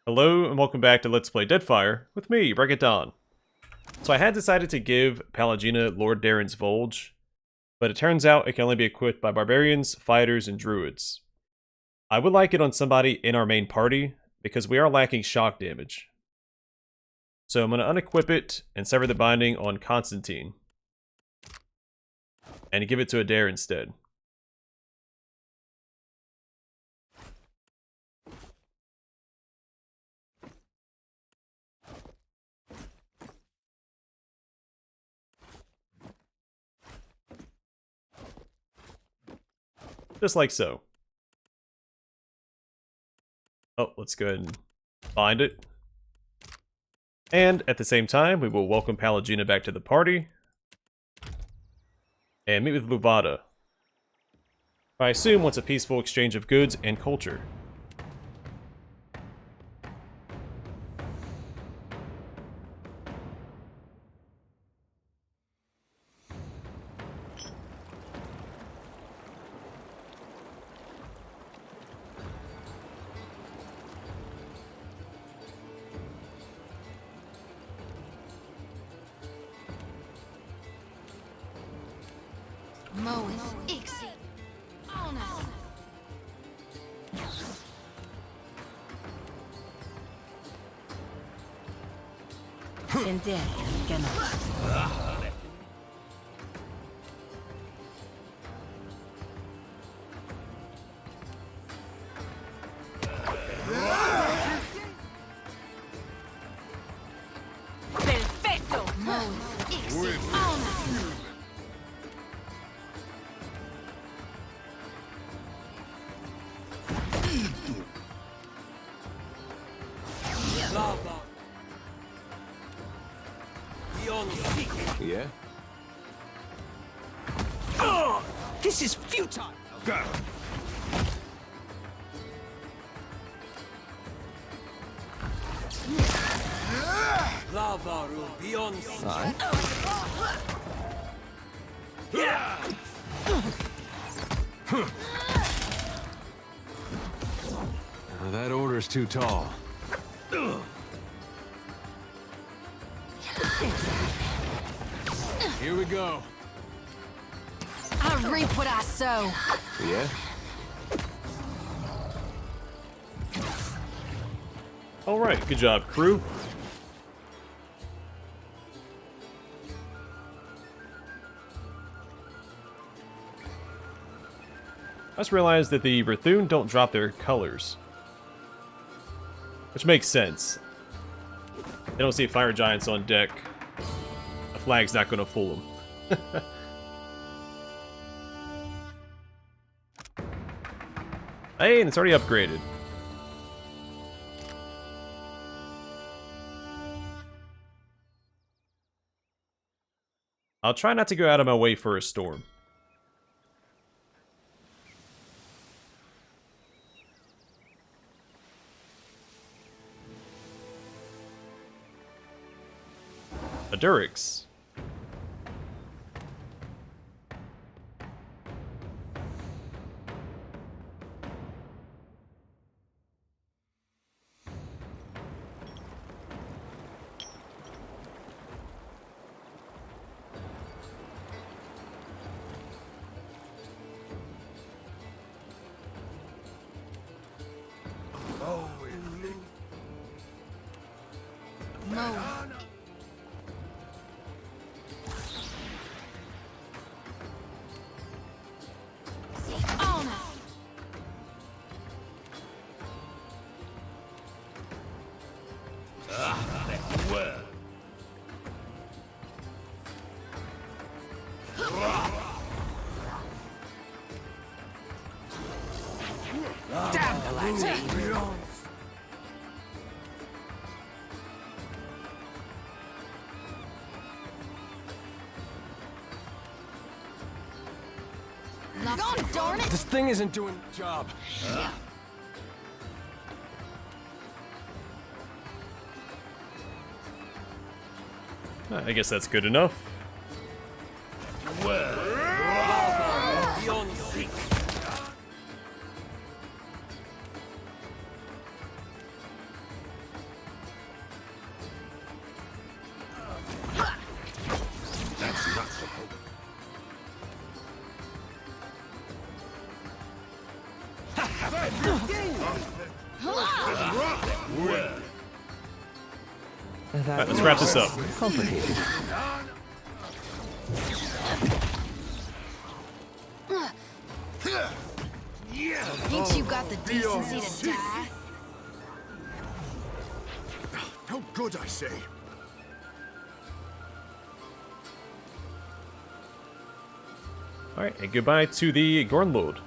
Hello and welcome back to Let's Play Deadfire with me, Reggaeton. So I had decided to give Pallegina Lord Darren's Voyage, but it turns out it can only be equipped by barbarians, fighters, and druids. I would like it on somebody in our main party, because we are lacking shock damage. So I'm going to unequip it and sever the binding on Confronting, and give it to Adair instead. Just like so. Oh, let's go ahead and bind it. And at the same time, we will welcome Pallegina back to the party. And meet with Luvada. I assume wants a peaceful exchange of goods and culture. Yeah? This is futile! Go! Lava will be on side. That order's too tall. Here we go. I reap what I sow. Yeah? Alright, good job, crew. I just realized that the rathun don't drop their colors. Which makes sense. They don't see fire giants on deck. A flag's not going to fool them. Hey, and it's already upgraded. I'll try not to go out of my way for a storm. A Durix. Damn the lads! God darn it! This thing isn't doing the job. I guess that's good enough. Beyond seek. Alright, let's wrap this up. Complicated. Ain't you got the decency to die? No good, I say. Alright, and goodbye to the Gornlord.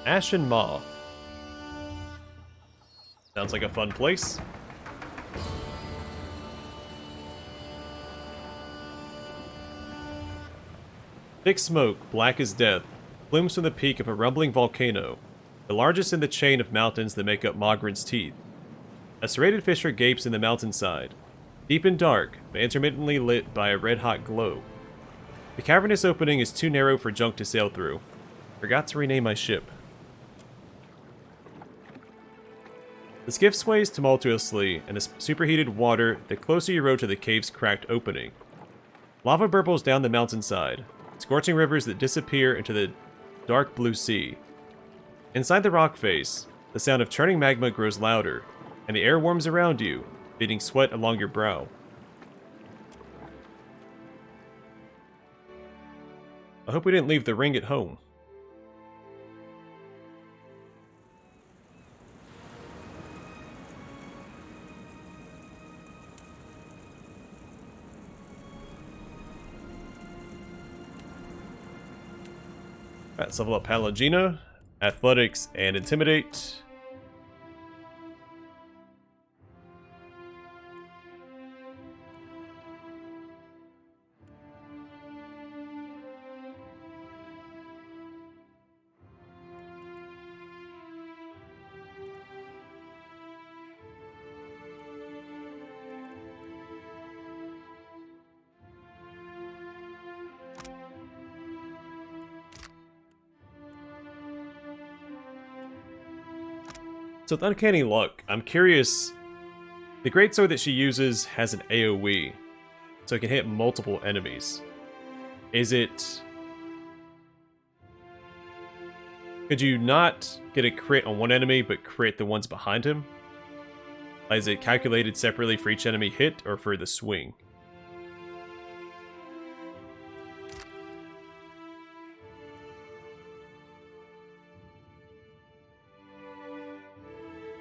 Ashen Maw. Sounds like a fun place. Thick smoke, black as death, plumes from the peak of a rumbling volcano, the largest in the chain of mountains that make up Magran's teeth. A serrated fissure gapes in the mountainside, deep and dark, but intermittently lit by a red-hot glow. The cavernous opening is too narrow for junk to sail through. Forgot to rename my ship. The skiff sways tumultuously in the superheated water the closer you row to the cave's cracked opening. Lava burbles down the mountainside, scorching rivers that disappear into the dark blue sea. Inside the rock face, the sound of churning magma grows louder, and the air warms around you, beating sweat along your brow. I hope we didn't leave the ring at home. Alright, let's level up Pallegina, Athletics, and Intimidate. So with Uncanny Luck, I'm curious, the greatsword that she uses has an AoE, so it can hit multiple enemies. Is it... Could you not get a crit on one enemy, but crit the ones behind him? Is it calculated separately for each enemy hit, or for the swing?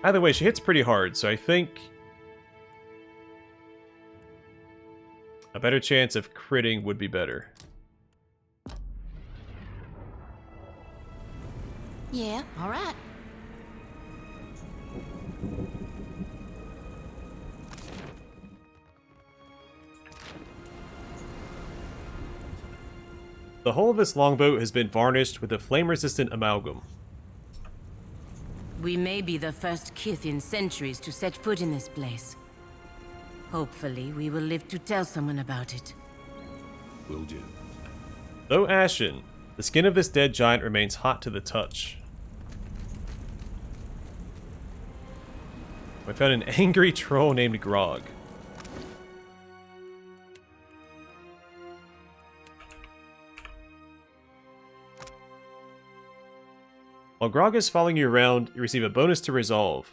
Either way, she hits pretty hard, so I think a better chance of critting would be better. Yeah, alright. The hull of this longboat has been varnished with a flame-resistant amalgam. We may be the first kith in centuries to set foot in this place. Hopefully, we will live to tell someone about it. Will do. Though ashen, the skin of this dead giant remains hot to the touch. I found an angry troll named Grog. While Grog is following you around, you receive a bonus to resolve.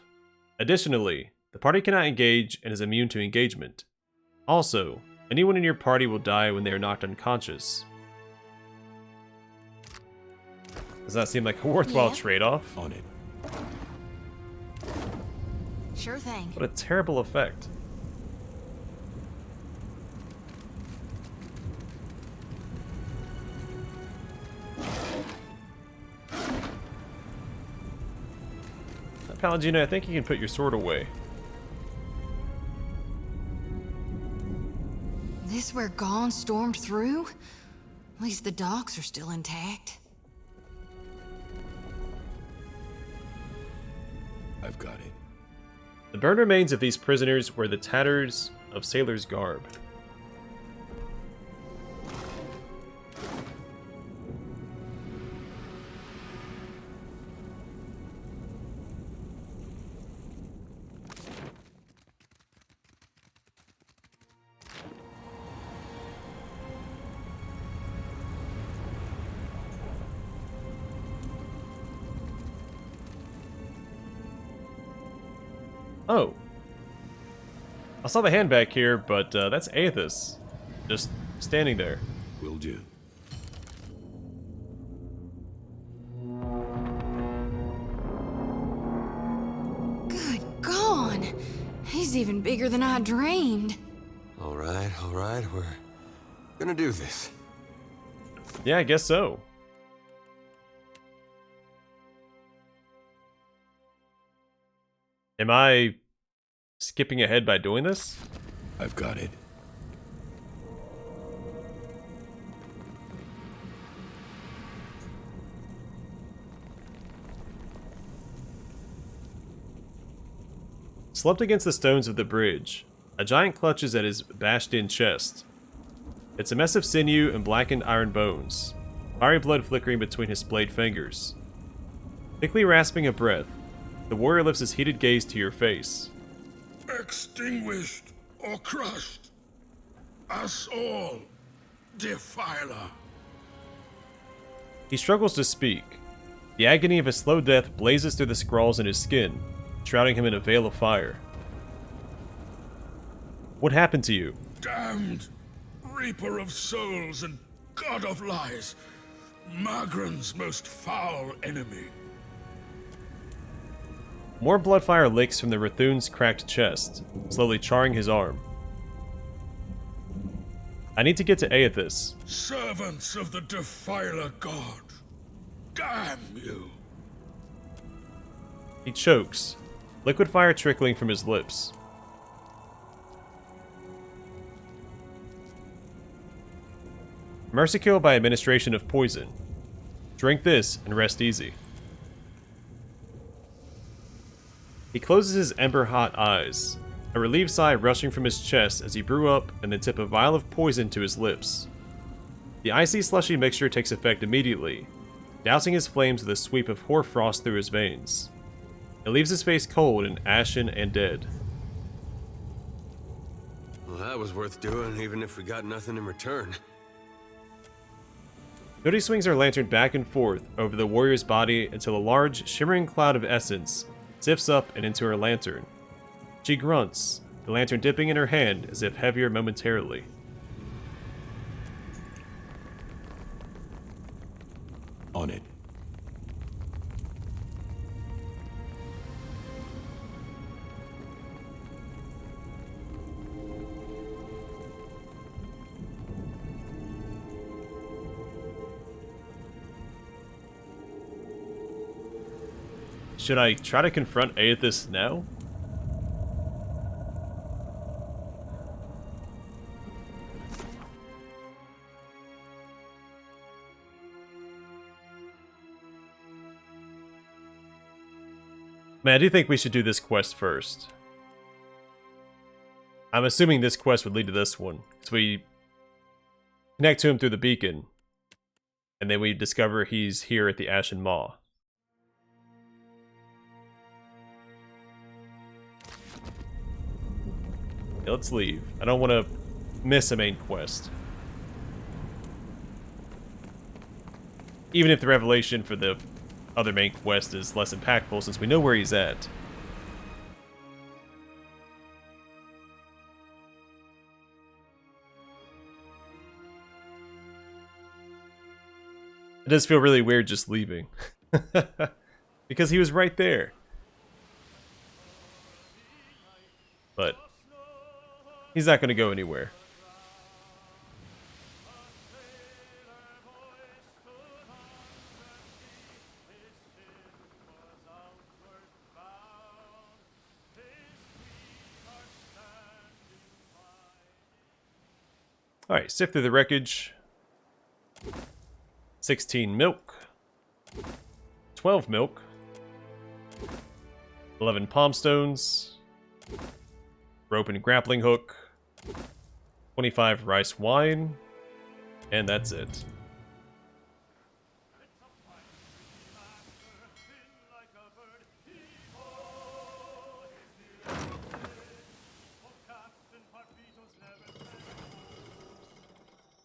Additionally, the party cannot engage and is immune to engagement. Also, anyone in your party will die when they are knocked unconscious. Does that seem like a worthwhile trade-off? On it. Sure thing. What a terrible effect. Pallegina, I think you can put your sword away. This where Gone stormed through? At least the docks are still intact. I've got it. The burned remains of these prisoners were the tatters of sailors' garb. Oh. I saw the hand back here, but that's Aethys. Just standing there. Will do. Good God! He's even bigger than I dreamed. All right, we're gonna do this. Yeah, I guess so. Am I skipping ahead by doing this? I've got it. Slumped against the stones of the bridge, a giant clutches at his bashed-in chest. It's a mess of sinew and blackened iron bones, fiery blood flickering between his splayed fingers. Thickly rasping a breath, the warrior lifts his heated gaze to your face. Extinguished or crushed. Us all, Defiler. He struggles to speak. The agony of a slow death blazes through the scrawls in his skin, shrouding him in a veil of fire. What happened to you? Damned Reaper of Souls and God of Lies. Magran's most foul enemy. More bloodfire licks from the rathun's cracked chest, slowly charring his arm. I need to get to Aethys. Servants of the Defiler God. Damn you. He chokes, liquid fire trickling from his lips. Mercy kill by administration of poison. Drink this and rest easy. He closes his ember-hot eyes, a relieved sigh rushing from his chest as he brew up and then tip a vial of poison to his lips. The icy slushy mixture takes effect immediately, dousing his flames with a sweep of hoarfrost through his veins. It leaves his face cold and ashen and dead. Well, that was worth doing, even if we got nothing in return. Nodi swings her lantern back and forth over the warrior's body until a large, shimmering cloud of essence sifts up and into her lantern. She grunts, the lantern dipping in her hand as if heavier momentarily. On it. Should I try to confront Aethys now? Man, I do think we should do this quest first. I'm assuming this quest would lead to this one. So we connect to him through the beacon. And then we discover he's here at the Ashen Maw. Yeah, let's leave. I don't want to miss a main quest. Even if the revelation for the other main quest is less impactful since we know where he's at. It does feel really weird just leaving. Because he was right there. But he's not going to go anywhere. Alright, sift through the wreckage. 16 milk. 12 milk. 11 palm stones. Rope and grappling hook. 25 rice wine. And that's it.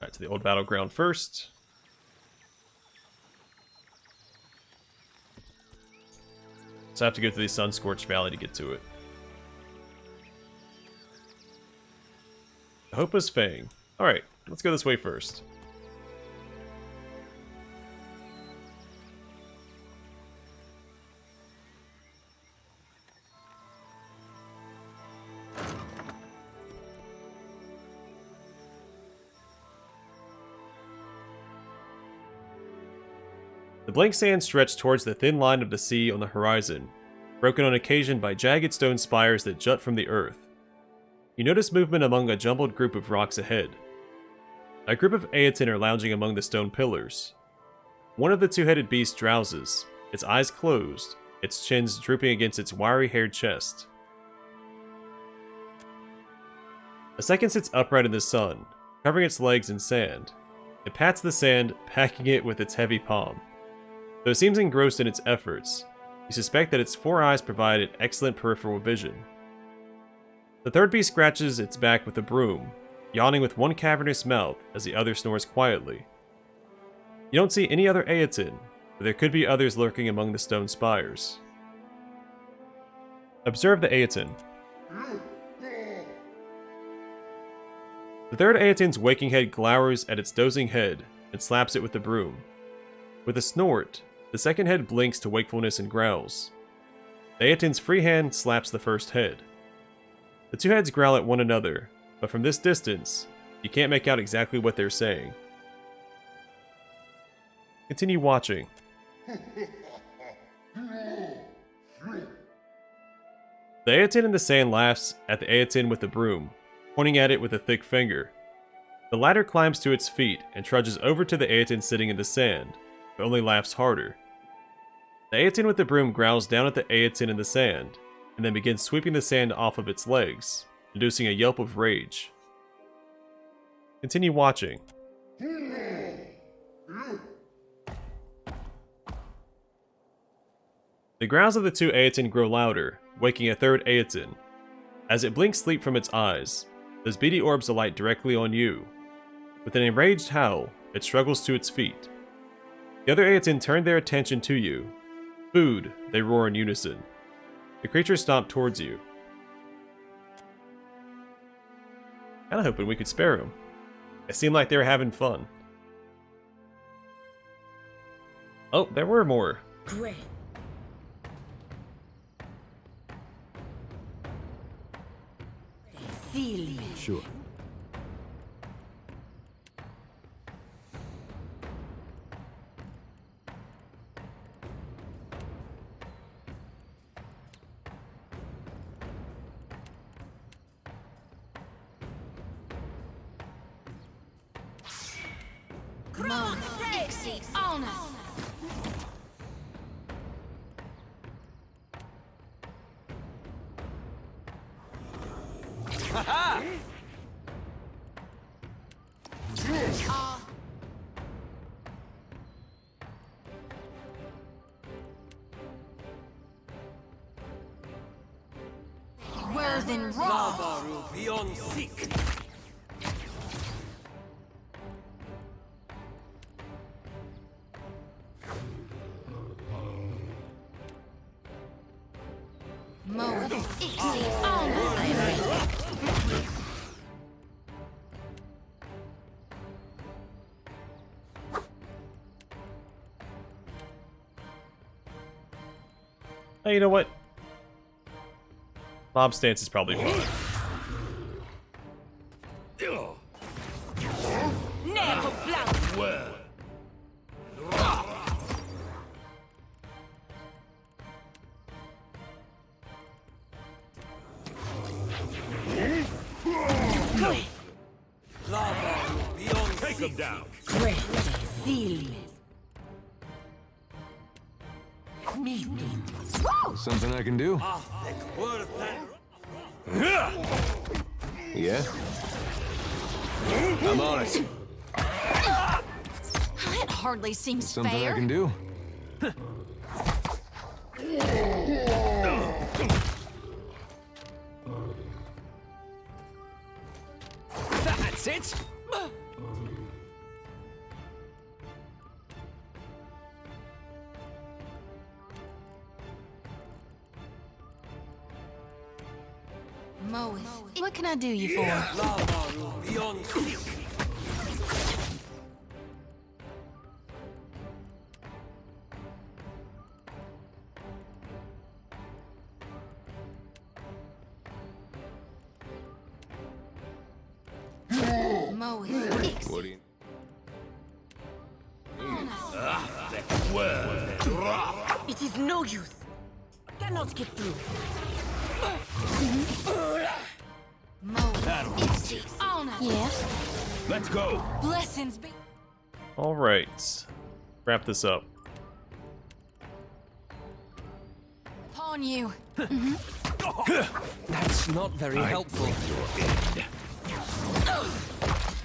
Alright, to the old battleground first. So I have to go through the Sun-Scorched Valley to get to it. Hopa's Fang. Alright, let's go this way first. The blank sand stretched towards the thin line of the sea on the horizon, broken on occasion by jagged stone spires that jut from the earth. You notice movement among a jumbled group of rocks ahead. A group of Aetin are lounging among the stone pillars. One of the two-headed beasts drowses, its eyes closed, its chins drooping against its wiry-haired chest. A second sits upright in the sun, covering its legs in sand. It pats the sand, packing it with its heavy palm. Though it seems engrossed in its efforts, you suspect that its 4 eyes provide an excellent peripheral vision. The third beast scratches its back with a broom, yawning with one cavernous mouth as the other snores quietly. You don't see any other Aetin, but there could be others lurking among the stone spires. Observe the Aetin. The third Aetin's waking head glowers at its dozing head and slaps it with the broom. With a snort, the second head blinks to wakefulness and growls. The Aetin's free hand slaps the first head. The two heads growl at one another, but from this distance, you can't make out exactly what they're saying. Continue watching. The Aetin in the sand laughs at the Aetin with the broom, pointing at it with a thick finger. The latter climbs to its feet and trudges over to the Aetin sitting in the sand, but only laughs harder. The Aetin with the broom growls down at the Aetin in the sand, and then begins sweeping the sand off of its legs, inducing a yelp of rage. Continue watching. The growls of the two Aetin grow louder, waking a third Aetin. As it blinks sleep from its eyes, those beady orbs alight directly on you. With an enraged howl, it struggles to its feet. The other Aetin turn their attention to you. Food, they roar in unison. The creatures stomp towards you. Kinda hoping we could spare them. It seemed like they were having fun. Oh, there were more. Great. Sure. Mon Ixie Honor! Worthen Raw! Mon Ixie Honor! Hey, you know what? Mob stance is probably fine. Never blow. Take him down. Great. Seal. Something I can do? Yeah? I'm on it. That hardly seems Something fair. I can do? That's it! Moe, what can I do you for? Lava beyond seek. Moe, What do you... It is no use. Cannot get through. Moe, it's the honor. Yeah. Let's go. Blessings be. Alright. Wrap this up. Upon you. That's not very helpful.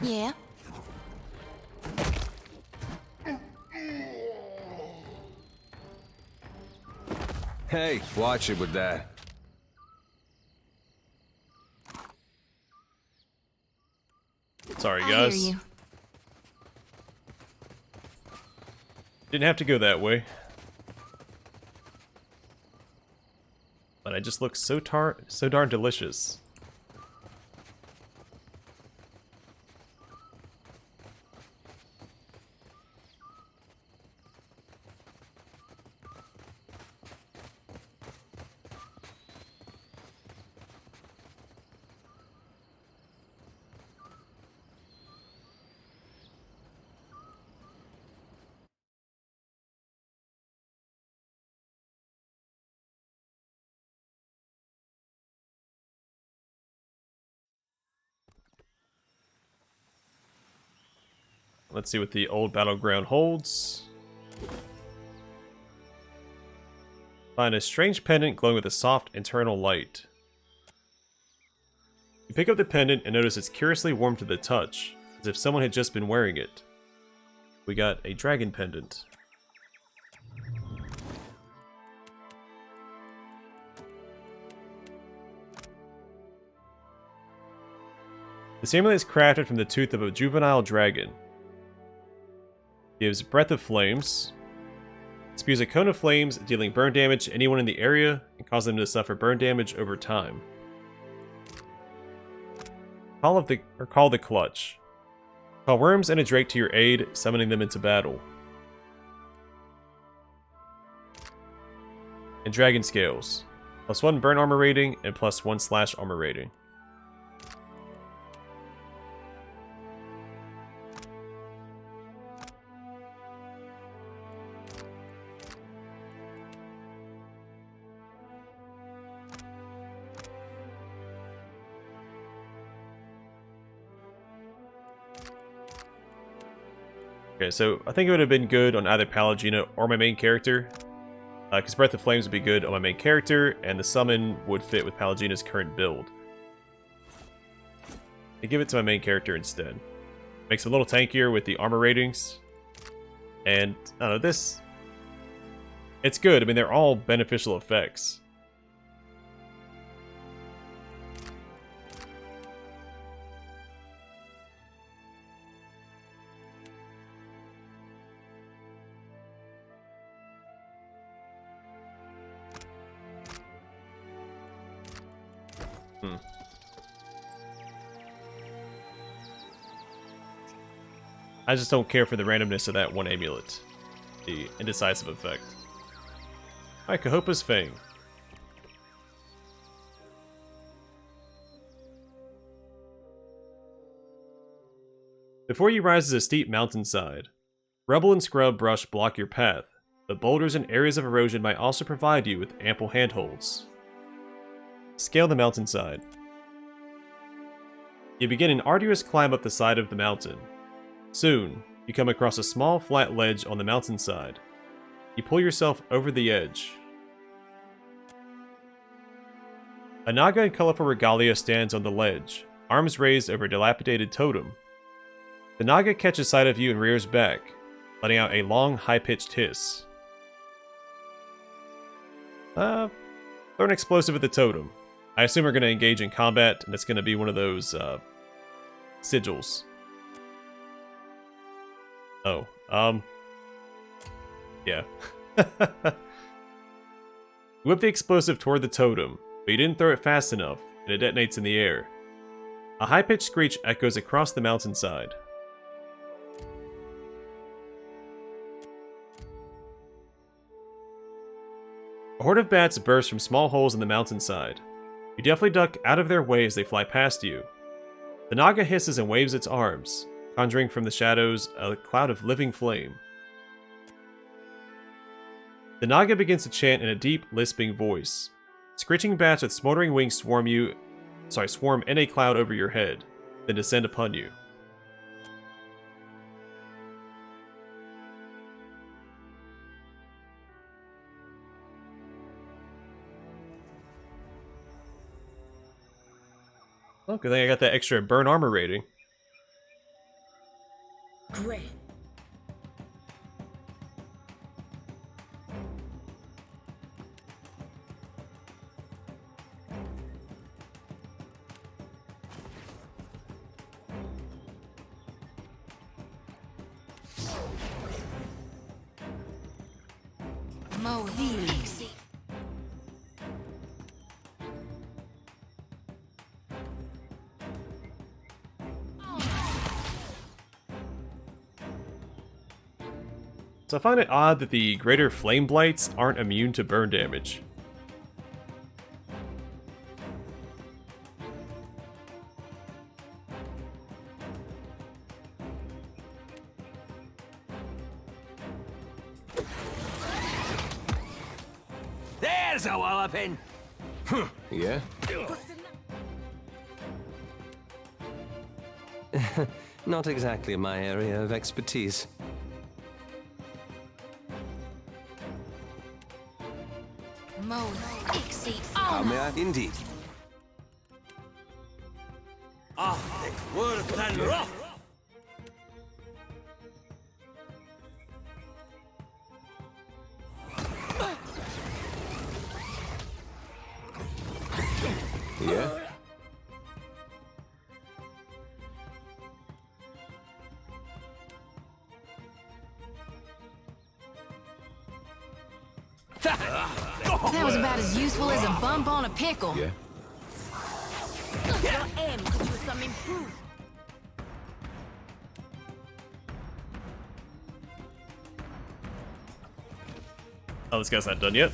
Yeah. Hey, watch it with that. Sorry, I guys. hear you. Didn't have to go that way. But I just look so darn delicious. Let's see what the old Battleground holds. Find a strange pendant glowing with a soft internal light. You pick up the pendant and notice it's curiously warm to the touch, as if someone had just been wearing it. We got a dragon pendant. This amulet is crafted from the tooth of a juvenile dragon. Gives Breath of Flames. Spews a cone of flames, dealing burn damage to anyone in the area, and cause them to suffer burn damage over time. Call the Clutch. Call worms and a drake to your aid, summoning them into battle. And Dragon Scales. +1 burn armor rating, and +1 slash armor rating. Okay, so I think it would have been good on either Pallegina or my main character. Because Breath of Flames would be good on my main character, and the summon would fit with Pallegina's current build. I give it to my main character instead. Makes it a little tankier with the armor ratings. And, I don't know, this... It's good, I mean, they're all beneficial effects. I just don't care for the randomness of that one amulet. The indecisive effect. Alright, Cahopa's Fang. Before you rise is a steep mountainside. Rubble and scrub brush block your path, but boulders and areas of erosion might also provide you with ample handholds. Scale the mountainside. You begin an arduous climb up the side of the mountain. Soon, you come across a small flat ledge on the mountainside. You pull yourself over the edge. A Naga in colorful regalia stands on the ledge, arms raised over a dilapidated totem. The Naga catches sight of you and rears back, letting out a long, high-pitched hiss. Throw an explosive at the totem. I assume we're going to engage in combat, and it's going to be one of those, sigils. Oh, yeah. You whip the explosive toward the totem, but you didn't throw it fast enough, and it detonates in the air. A high-pitched screech echoes across the mountainside. A horde of bats burst from small holes in the mountainside. You deftly duck out of their way as they fly past you. The Naga hisses and waves its arms, conjuring from the shadows a cloud of living flame. The Naga begins to chant in a deep, lisping voice. Screeching bats with smoldering wings swarm in a cloud over your head, then descend upon you. Oh, good thing I got that extra burn armor rating. Great. Mo exceed. So I find it odd that the greater flame blights aren't immune to burn damage. There's a walloping! Yeah? Not exactly my area of expertise. Mo exceed. How may I? Indeed. Worse than rough! Yeah? That was about as useful as a bump on a pickle. Yeah? Your aim could use some improvement. Oh, this guy's not done yet.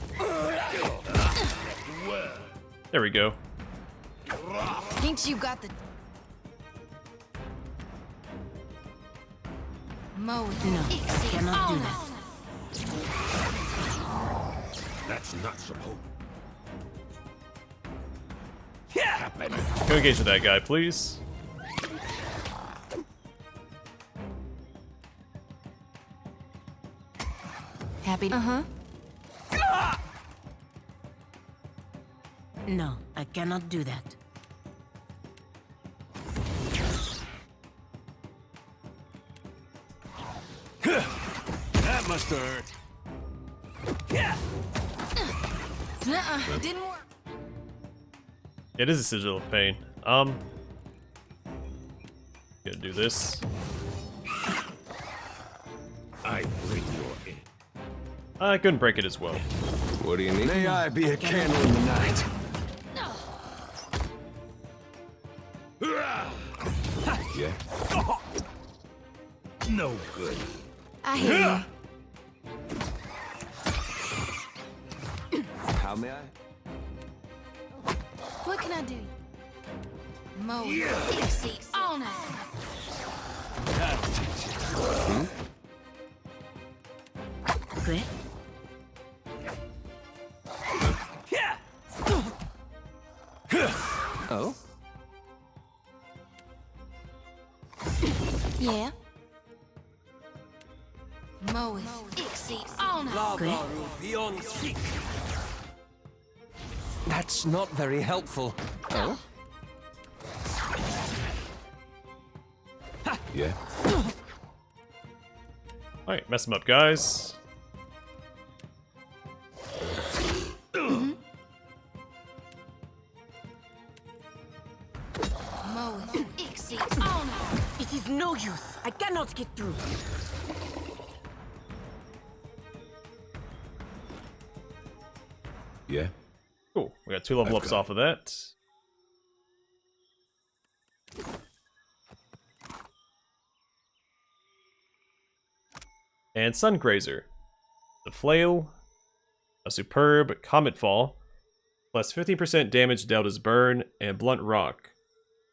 There we go. Ain't you got the Mo No, I cannot do that. That's not supposed. Go engage with that guy, please. Happy? Uh-huh. No, I cannot do that. That must hurt. Nuh-uh, it didn't work. It is a sigil of pain. Gonna do this. I bring your aid. I couldn't break it as well. What do you need? May I be a candle in the night? Yeah? No good. I hear you. How may I? What can I do? Mo exceed. Oh no. Great. Oh? Yeah. Mo exceed. Oh no. Great. Beyond seek. That's not very helpful. Oh? Yeah? Alright, mess him up, guys. Mo exceed. Oh no. It is no use. I cannot get through. Yeah? Cool. We got 2 level ups off of that. and Sun Grazer. The flail, a superb comet fall, plus 15% damage dealt as burn, and blunt rock.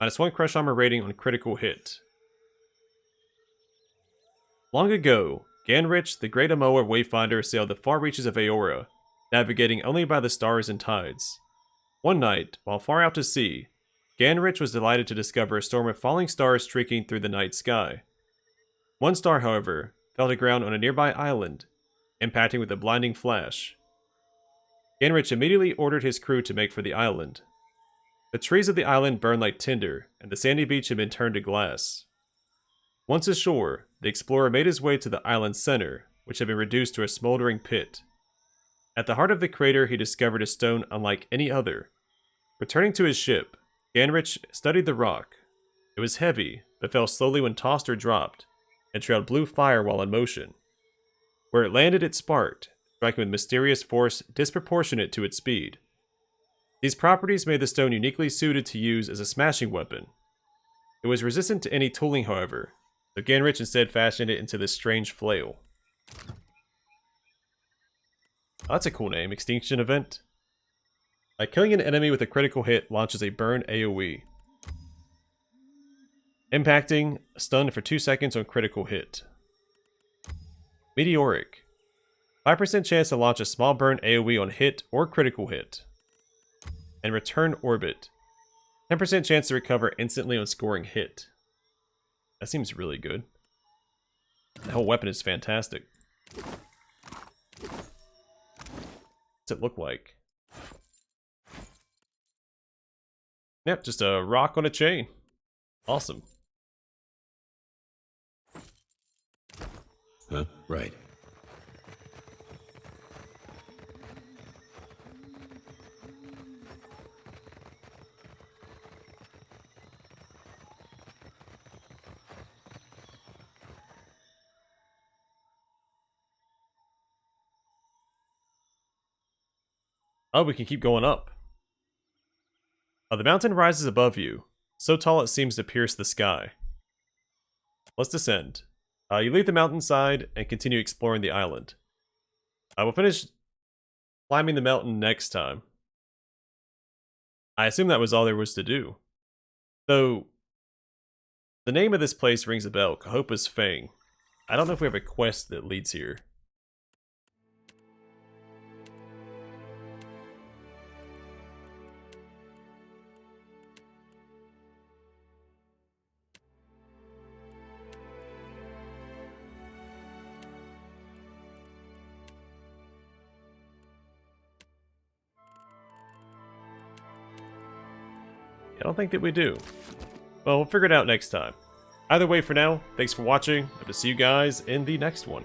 -1 crush armor rating on critical hit. Long ago, Ganrich, the great Amoa wayfinder, sailed the far reaches of Aora, navigating only by the stars and tides. One night, while far out to sea, Ganrich was delighted to discover a storm of falling stars streaking through the night sky. One star, however, fell to ground on a nearby island, impacting with a blinding flash. Ganrich immediately ordered his crew to make for the island. The trees of the island burned like tinder, and the sandy beach had been turned to glass. Once ashore, the explorer made his way to the island's center, which had been reduced to a smoldering pit. At the heart of the crater, he discovered a stone unlike any other. Returning to his ship, Ganrich studied the rock. It was heavy, but fell slowly when tossed or dropped, and trailed blue fire while in motion. Where it landed, it sparked, striking with mysterious force disproportionate to its speed. These properties made the stone uniquely suited to use as a smashing weapon. It was resistant to any tooling, however, so Ganrich instead fashioned it into this strange flail. Oh, that's a cool name, Extinction Event. Killing an enemy with a critical hit launches a burn AoE. Impacting, stunned for 2 seconds on critical hit. Meteoric. 5% chance to launch a small burn AoE on hit or critical hit. And return orbit. 10% chance to recover instantly on scoring hit. That seems really good. The whole weapon is fantastic. What's it look like? Yep, just a rock on a chain. Awesome. Huh? Right. Oh, we can keep going up. The mountain rises above you, so tall it seems to pierce the sky. Let's descend. You leave the mountainside and continue exploring the island. I will finish climbing the mountain next time. I assume that was all there was to do. Though, the name of this place rings a bell, Cahopa's Fang. I don't know if we have a quest that leads here. I don't think that we do. Well, we'll figure it out next time. Either way, for now, thanks for watching. Hope to see you guys in the next one.